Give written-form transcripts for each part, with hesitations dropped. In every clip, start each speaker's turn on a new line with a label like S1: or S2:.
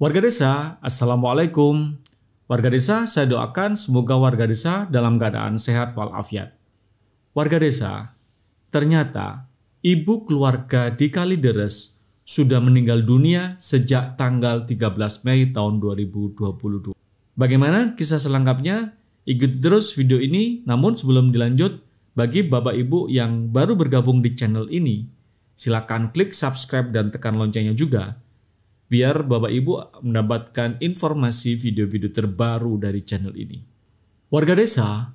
S1: Warga desa, Assalamualaikum. Warga desa, saya doakan semoga warga desa dalam keadaan sehat walafiat. Warga desa, ternyata ibu keluarga di Kalideres sudah meninggal dunia sejak tanggal 13 Mei tahun 2022. Bagaimana kisah selengkapnya? Ikuti terus video ini, namun sebelum dilanjut, bagi Bapak Ibu yang baru bergabung di channel ini, silakan klik subscribe dan tekan loncengnya juga, biar Bapak Ibu mendapatkan informasi video-video terbaru dari channel ini. Warga desa,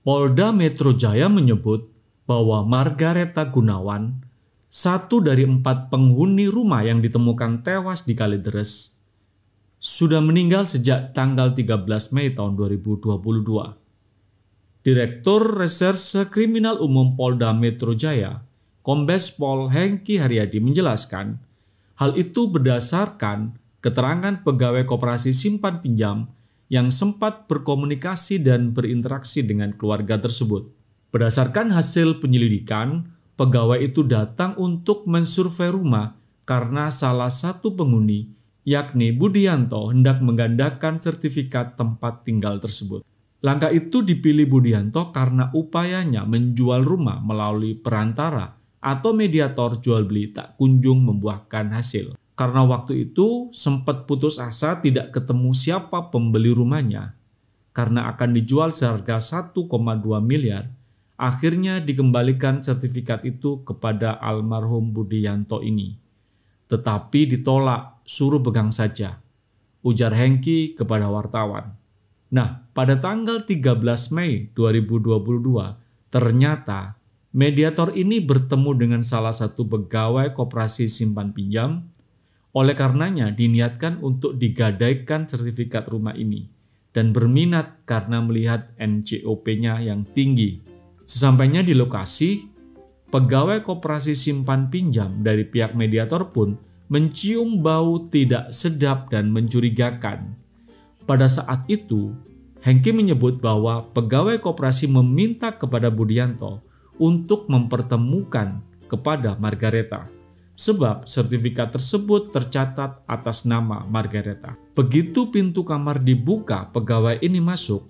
S1: Polda Metro Jaya menyebut bahwa Margaretha Gunawan, satu dari 4 penghuni rumah yang ditemukan tewas di Kalideres, sudah meninggal sejak tanggal 13 Mei tahun 2022. Direktur Reserse Kriminal Umum Polda Metro Jaya, Kombes Pol Hengki Haryadi menjelaskan, hal itu berdasarkan keterangan pegawai koperasi simpan pinjam yang sempat berkomunikasi dan berinteraksi dengan keluarga tersebut. Berdasarkan hasil penyelidikan, pegawai itu datang untuk mensurvei rumah karena salah satu penghuni, yakni Budianto, hendak menggandakan sertifikat tempat tinggal tersebut. Langkah itu dipilih Budianto karena upayanya menjual rumah melalui perantara atau mediator jual beli tak kunjung membuahkan hasil. Karena waktu itu sempat putus asa tidak ketemu siapa pembeli rumahnya. Karena akan dijual seharga 1,2 miliar, akhirnya dikembalikan sertifikat itu kepada almarhum Budianto ini. Tetapi ditolak, suruh pegang saja, ujar Hengki kepada wartawan. Nah, pada tanggal 13 Mei 2022, ternyata mediator ini bertemu dengan salah satu pegawai koperasi simpan pinjam, oleh karenanya diniatkan untuk digadaikan sertifikat rumah ini dan berminat karena melihat NCOP-nya yang tinggi. Sesampainya di lokasi, pegawai koperasi simpan pinjam dari pihak mediator pun mencium bau tidak sedap dan mencurigakan. Pada saat itu, Hengki menyebut bahwa pegawai koperasi meminta kepada Budianto untuk mempertemukan kepada Margaretha, sebab sertifikat tersebut tercatat atas nama Margaretha. Begitu pintu kamar dibuka, pegawai ini masuk,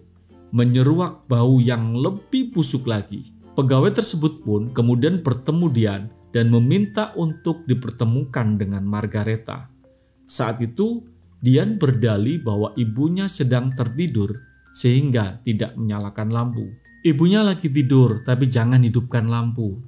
S1: menyeruak bau yang lebih busuk lagi. Pegawai tersebut pun kemudian bertemu Dian dan meminta untuk dipertemukan dengan Margaretha. Saat itu, Dian berdalih bahwa ibunya sedang tertidur sehingga tidak menyalakan lampu. Ibunya lagi tidur, tapi jangan hidupkan lampu,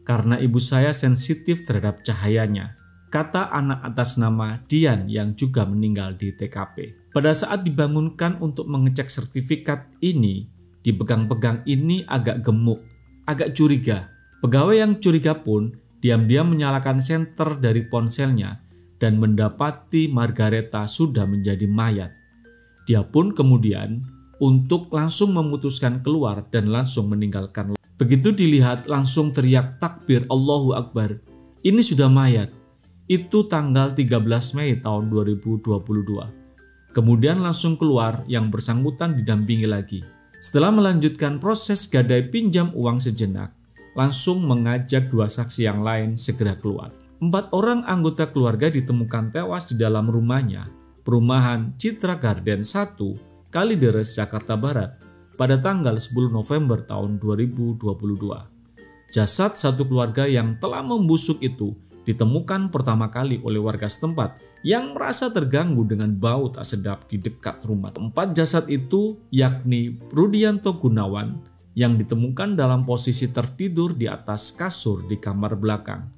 S1: karena ibu saya sensitif terhadap cahayanya, kata anak atas nama Dian yang juga meninggal di TKP. Pada saat dibangunkan untuk mengecek sertifikat ini, dipegang-pegang ini agak gemuk, agak curiga. Pegawai yang curiga pun diam-diam menyalakan senter dari ponselnya dan mendapati Margaretha sudah menjadi mayat. Dia pun kemudian untuk langsung memutuskan keluar dan langsung meninggalkan. Begitu dilihat langsung teriak takbir Allahu Akbar. Ini sudah mayat. Itu tanggal 13 Mei tahun 2022. Kemudian langsung keluar, yang bersangkutan didampingi lagi. Setelah melanjutkan proses gadai pinjam uang sejenak, langsung mengajak 2 saksi yang lain segera keluar. 4 orang anggota keluarga ditemukan tewas di dalam rumahnya, perumahan Citra Garden 1, Kalideres, Jakarta Barat, pada tanggal 10 November tahun 2022. Jasad satu keluarga yang telah membusuk itu ditemukan pertama kali oleh warga setempat yang merasa terganggu dengan bau tak sedap di dekat rumah. 4 jasad itu yakni Rudianto Gunawan yang ditemukan dalam posisi tertidur di atas kasur di kamar belakang.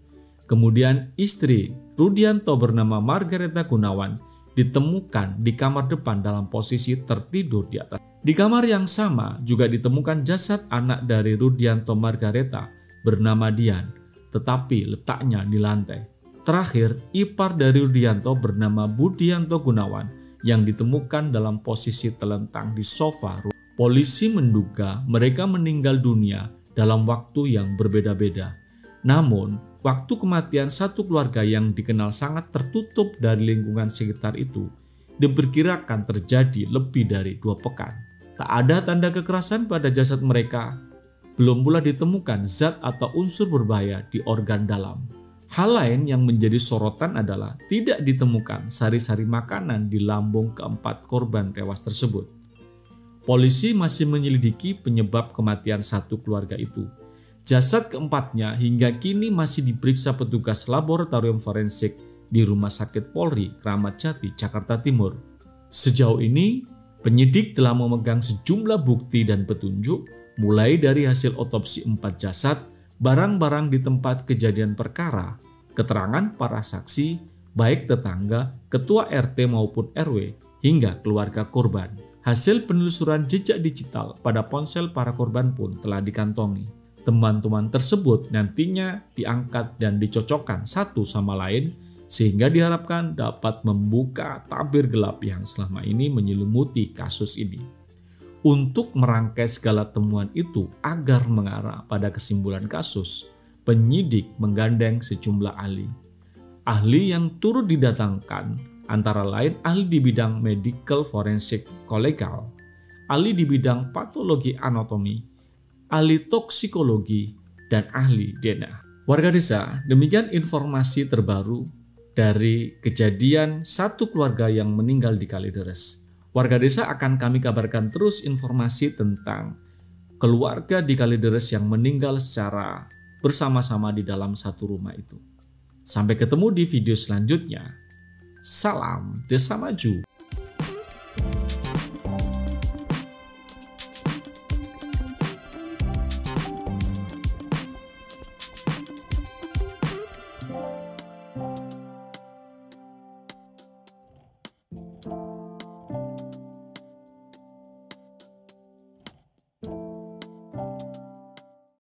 S1: Kemudian istri Rudianto bernama Margaretha Gunawan ditemukan di kamar depan dalam posisi tertidur di atas. Di kamar yang sama juga ditemukan jasad anak dari Rudianto Margaretha bernama Dian, tetapi letaknya di lantai. Terakhir, ipar dari Rudianto bernama Budianto Gunawan yang ditemukan dalam posisi telentang di sofa. Polisi menduga mereka meninggal dunia dalam waktu yang berbeda-beda. Namun, waktu kematian satu keluarga yang dikenal sangat tertutup dari lingkungan sekitar itu diperkirakan terjadi lebih dari 2 pekan. Tak ada tanda kekerasan pada jasad mereka, belum pula ditemukan zat atau unsur berbahaya di organ dalam. Hal lain yang menjadi sorotan adalah tidak ditemukan sari-sari makanan di lambung keempat korban tewas tersebut. Polisi masih menyelidiki penyebab kematian satu keluarga itu. Jasad keempatnya hingga kini masih diperiksa petugas laboratorium forensik di Rumah Sakit Polri Kramat Jati, Jakarta Timur. Sejauh ini, penyidik telah memegang sejumlah bukti dan petunjuk, mulai dari hasil otopsi 4 jasad, barang-barang di tempat kejadian perkara, keterangan para saksi, baik tetangga, ketua RT maupun RW, hingga keluarga korban. Hasil penelusuran jejak digital pada ponsel para korban pun telah dikantongi. Teman-teman tersebut nantinya diangkat dan dicocokkan satu sama lain sehingga diharapkan dapat membuka tabir gelap yang selama ini menyelimuti kasus ini. Untuk merangkai segala temuan itu agar mengarah pada kesimpulan kasus, penyidik menggandeng sejumlah ahli. Ahli yang turut didatangkan antara lain ahli di bidang medical forensik kolegal, ahli di bidang patologi anatomi, ahli toksikologi, dan ahli DNA. Warga desa, demikian informasi terbaru dari kejadian satu keluarga yang meninggal di Kalideres. Warga desa akan kami kabarkan terus informasi tentang keluarga di Kalideres yang meninggal secara bersama-sama di dalam satu rumah itu. Sampai ketemu di video selanjutnya. Salam Desa Maju.